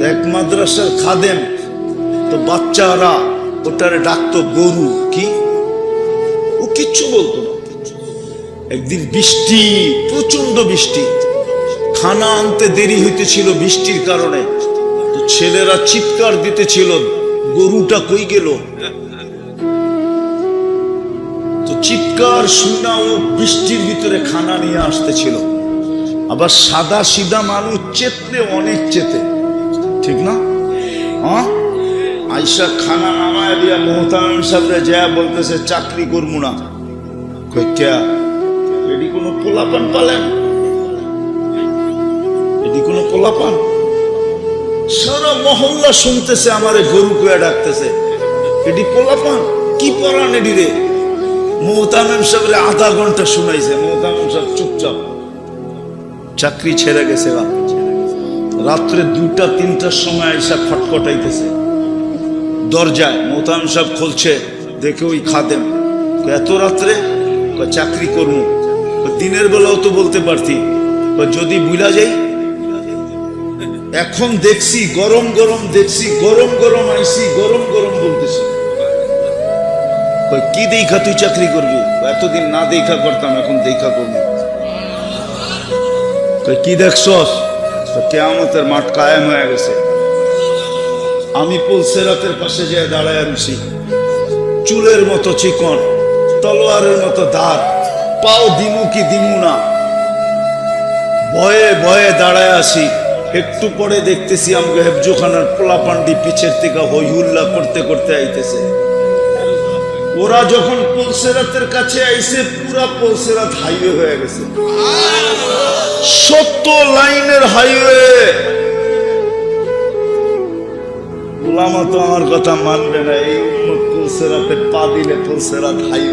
এক মাদ্রাসার খাদেম, তো বাচ্চারা ওটারে ডাকতো গরু। কি ও কিচ্ছু বলতো না। একদিন বৃষ্টি, প্রচন্ড বৃষ্টি, খানা আনতে দেরি হইতেছিল বৃষ্টির কারণে। তো ছেলেরা চিৎকার দিতেছিল, গরুটা কই গেল। তো চিৎকার শুনা ও বৃষ্টির ভিতরে খানা নিয়ে আসতেছিল। আবার সাদা সিধা মানুষ চেতলে অনেক চেতে, ঠিক না? হ্যাঁ, আইসা খানা নামায় দিয়া মোহতামিম সাহেবরে যা বলতেছে চাকরি করবো না। এটি কোনো পোলাপান পালেন? এটি কোনো পোলাপান? সারা মহল্লা শুনতেছে আমারে গরু কয়া ডাকতেছে। এটি পোলাপান? কি পড়ান এটি রে? মোহতামিম সাহেবরে আধা ঘন্টা শুনাইছে। মোহতামিম সাহেব চুপচাপ, চাকরি ছেড়ে গেছে। রাত্রে 2টা-3টার সময় আইসা খটখটাইতেছে দরজায়। মোহতামিম সাহেব খুলছে, দেখে ওই খাদেম। এত রাত্রে? চাকরি করবো। দিনের বেলাও তো বলতে পারতি, যদি বুঝা যাই। এখন দেখছি গরম গরম, দেখছি গরম গরম, আইসি গরম গরম বলতেছি। কি দেখা তুই চাকরি করবি? এতদিন না দেখা করতাম, এখন দেখা করবো। কি দেখছস? কিয়ামতের মাঠ কায়েম হয়ে গেছে। আমি পুলসেরাতের পাশে যে দাঁড়ায় রুছি, চুলের মতো চিকন, তলোয়ারের মতো দাঁত, পাও দিমু কি দিমু না, ভয়ে ভয়ে দাঁড়ায় আসি। একটু পরে দেখতেছি আমাকে হেফজুখানার পোলাপান্ডি পিছের থেকে হই হুল্লা করতে করতে আইতেছে। ওরা যখন পুলসেরাতের কাছে আইছে, পুরা পুলসেরাত হাইওয়ে হয়ে গেছে। 70 লাইনের হাইওয়ে। ওলামা তো আমার কথা মানবে না। এই পুলসেরাতে পা দিলে পুলসেরাত হাইওয়ে।